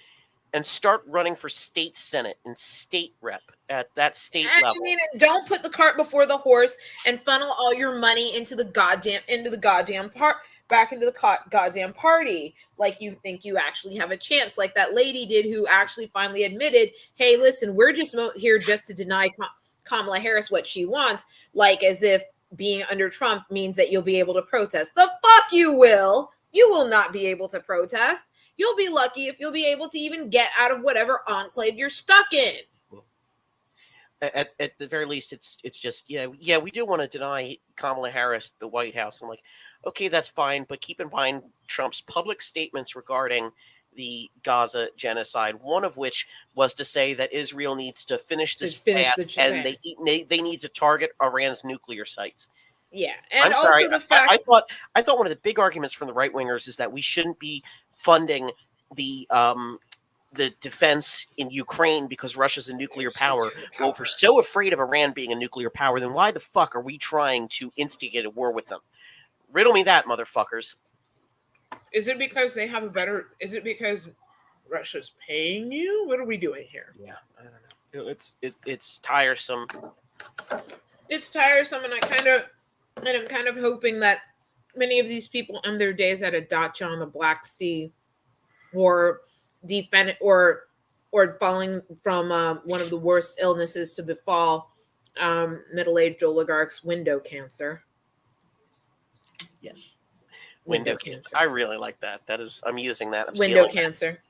and start running for state senate and state rep at that state I level. mean, don't put the cart before the horse and funnel all your money into the goddamn back into the goddamn party. Like, you think you actually have a chance, like that lady did, who actually finally admitted, hey, listen, we're just here just to deny Kamala Harris what she wants, like as if being under Trump means that you'll be able to protest. The fuck you will. You will not be able to protest. You'll be lucky if you'll be able to even get out of whatever enclave you're stuck in. At the very least, it's just yeah we do want to deny Kamala Harris the White House. I'm like, okay, that's fine, but keep in mind Trump's public statements regarding the Gaza genocide, one of which was to say that Israel needs to finish this fast, and they need to target Iran's nuclear sites. Yeah, and I'm also sorry, the fact I thought one of the big arguments from the right wingers is that we shouldn't be funding the defense in Ukraine because Russia's a nuclear power. Well, if we're so afraid of Iran being a nuclear power, then why the fuck are we trying to instigate a war with them? Riddle me that, motherfuckers. Is it because they have a better? Is it because Russia's paying you? What are we doing here? Yeah, I don't know. It's tiresome. It's tiresome, and I'm kind of hoping that many of these people end their days at a dacha on the Black Sea, or falling from one of the worst illnesses to befall middle-aged oligarchs, window cancer. Yes. Window cancer. I really like that. I'm using that. Window cancer.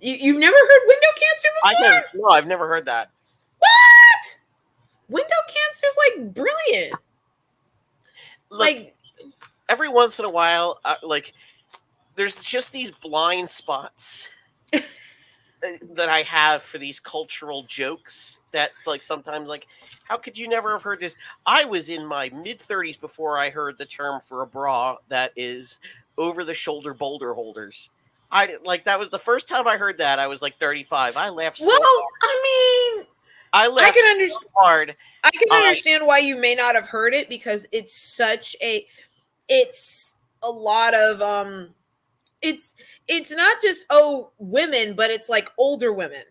You've never heard window cancer before? I've never heard that. What? Window cancer is like brilliant. Look, like every once in a while, there's just these blind spots that I have for these cultural jokes that like sometimes like, how could you never have heard this? I was in my mid-30s before I heard the term for a bra that is over-the-shoulder boulder holders. That was the first time I heard that. I was like 35. I laughed so hard. I laughed so hard. I can understand why you may not have heard it, because it's a lot of it's not just women, but it's like older women.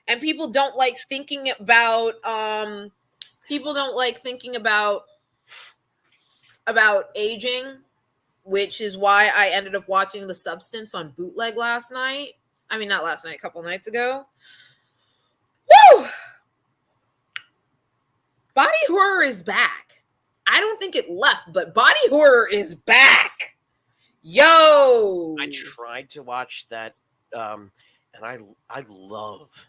And people don't like thinking about aging, which is why I ended up watching The Substance on bootleg last night. I mean, not last night, a couple nights ago. Woo! Body horror is back. I don't think it left, but body horror is back. Yo! I tried to watch that, and I love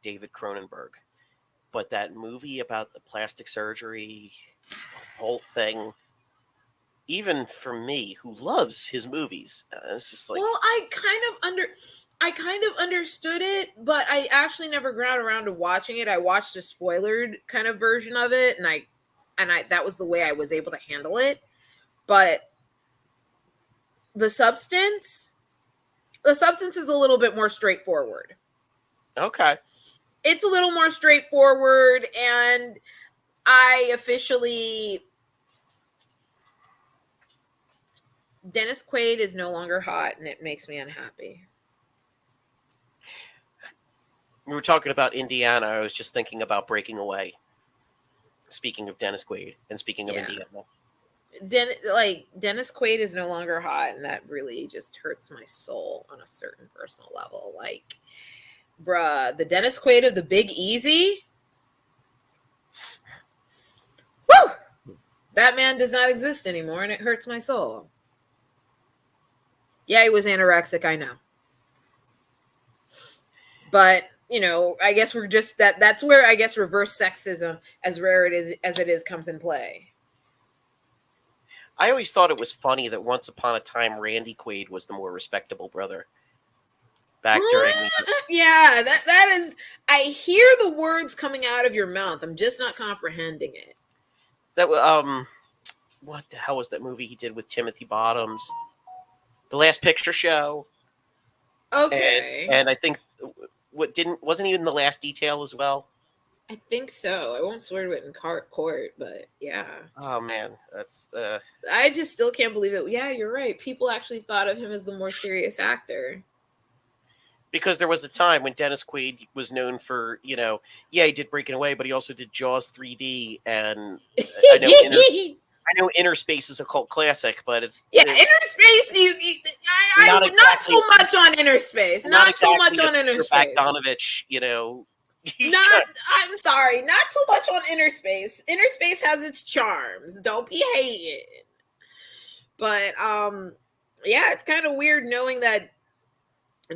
David Cronenberg, but that movie about the plastic surgery, the whole thing, even for me, who loves his movies, it's just like, well, I kind of understood it, but I actually never got around to watching it. I watched a spoilered kind of version of it, and I that was the way I was able to handle it. But The Substance is a little bit more straightforward. Okay. It's a little more straightforward, and Dennis Quaid is no longer hot, and it makes me unhappy. We were talking about Indiana. I was just thinking about Breaking Away. Speaking of Dennis Quaid and speaking of Indiana. Dennis Quaid is no longer hot, and that really just hurts my soul on a certain personal level. Like, bruh, the Dennis Quaid of the Big Easy, woo! That man does not exist anymore, and it hurts my soul. Yeah, he was anorexic, I know. But, I guess we're just that's where I guess reverse sexism, as rare as it is, comes in play. I always thought it was funny that once upon a time Randy Quaid was the more respectable brother. Back during yeah, that is, I hear the words coming out of your mouth. I'm just not comprehending it. That what the hell was that movie he did with Timothy Bottoms? The Last Picture Show. Okay. And I think wasn't he in The Last Detail as well? I think so. I won't swear to it in court, but yeah. Oh man, that's. I just still can't believe that. Yeah, you're right. People actually thought of him as the more serious actor. Because there was a time when Dennis Quaid was known for, he did Breaking Away, but he also did Jaws 3D, and I know I know Inner Space is a cult classic, but it's Inner Space. I not not exactly too much on Inner Space. Not too much on Inner Peter Space. Bogdanovich, you know. I'm sorry, not too much on Inner Space. Inner Space has its charms. Don't be hating. But yeah, it's kind of weird knowing that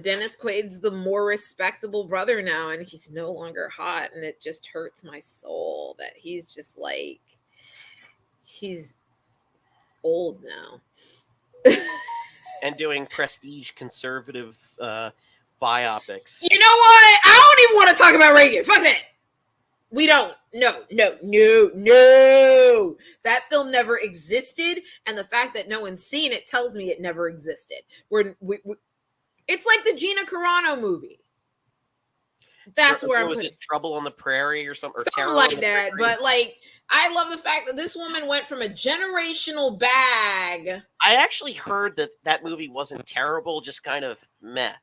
Dennis Quaid's the more respectable brother now, and he's no longer hot, and it just hurts my soul that he's just like he's old now. And doing prestige conservative biopics. You know what? I don't even want to talk about Reagan. Fuck that. We don't. No. That film never existed, and the fact that no one's seen it tells me it never existed. It's like the Gina Carano movie. That's where I'm. Was it Trouble on the Prairie or something? Something like that. But like, I love the fact that this woman went from a generational bag. I actually heard that movie wasn't terrible, just kind of meh.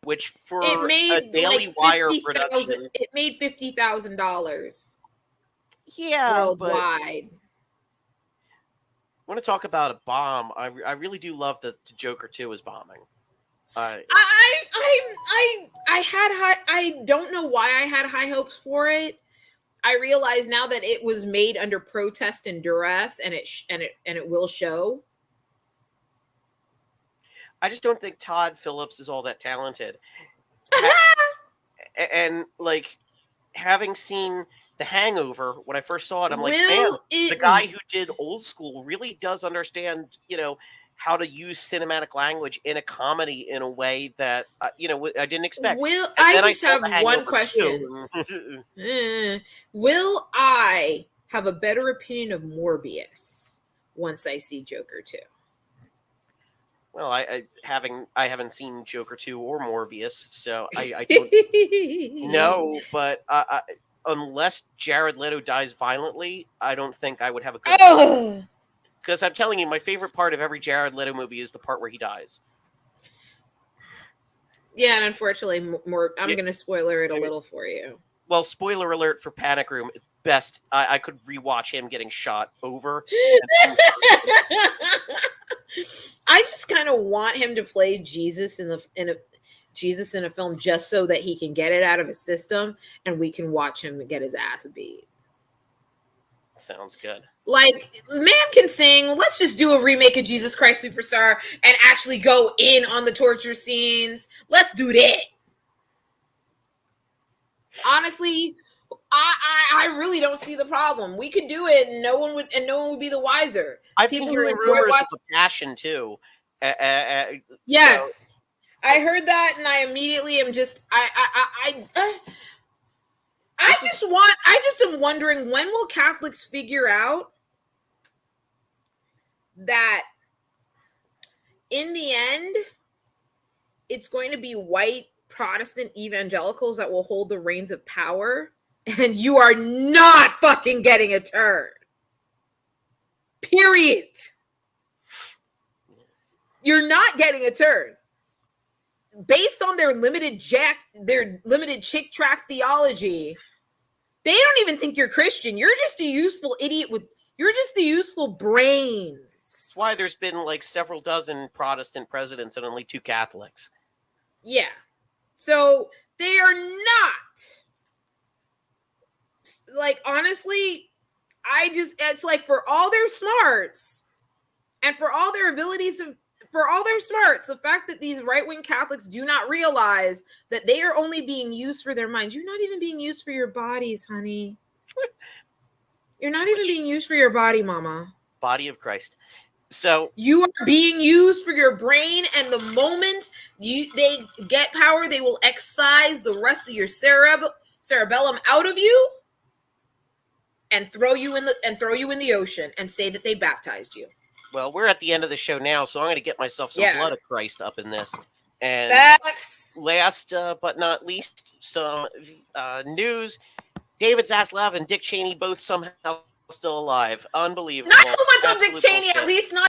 Which for it made a Daily like Wire production, it made $50,000. Yeah, worldwide. I want to talk about a bomb. I really do love that the Joker 2 is bombing. I don't know why I had high hopes for it. I realize now that it was made under protest and duress, and it will show. I just don't think Todd Phillips is all that talented. And like, having seen The Hangover when I first saw it, I'm like, man, the guy who did Old School really does understand, you know, how to use cinematic language in a comedy in a way that I didn't expect. I just have one question. Will I have a better opinion of Morbius once I see Joker 2? Well, I haven't seen Joker 2 or Morbius, so I don't know. But unless Jared Leto dies violently, I don't think I would have a good opinion. Because I'm telling you, my favorite part of every Jared Leto movie is the part where he dies. Yeah, and unfortunately, I'm going to spoiler it a little for you. Well, spoiler alert for Panic Room. Best, I could rewatch him getting shot over. I just kind of want him to play Jesus in a film just so that he can get it out of his system and we can watch him get his ass beat. Sounds good. Like, man can sing. Let's just do a remake of Jesus Christ Superstar and actually go in on the torture scenes. Let's do that. Honestly, I really don't see the problem. We could do it, and no one would be the wiser. I've been hearing rumors of The Passion too. Yes, so. I heard that, and I immediately am just I just am wondering, when will Catholics figure out that in the end it's going to be white Protestant evangelicals that will hold the reins of power, and you are not fucking getting a turn. Period. You're not getting a turn. Based on their limited chick track theology, they don't even think you're Christian. You're just a useful idiot you're just the useful brains. That's why there's been like several dozen Protestant presidents and only 2 Catholics. Yeah. So they are not, like, honestly, it's like, for all their smarts and for all their abilities for all their smarts, the fact that these right-wing Catholics do not realize that they are only being used for their minds. You're not even being used for your bodies, honey. You're not even being used for your body, mama. Body of Christ. So you are being used for your brain, and the moment they get power, they will excise the rest of your cerebellum out of you and throw you in the ocean and say that they baptized you. Well, we're at the end of the show now, so I'm going to get myself some blood of Christ up in this. And last but not least, some news. David Zaslav and Dick Cheney both somehow still alive. Unbelievable. Not so much on Dick Cheney, at least not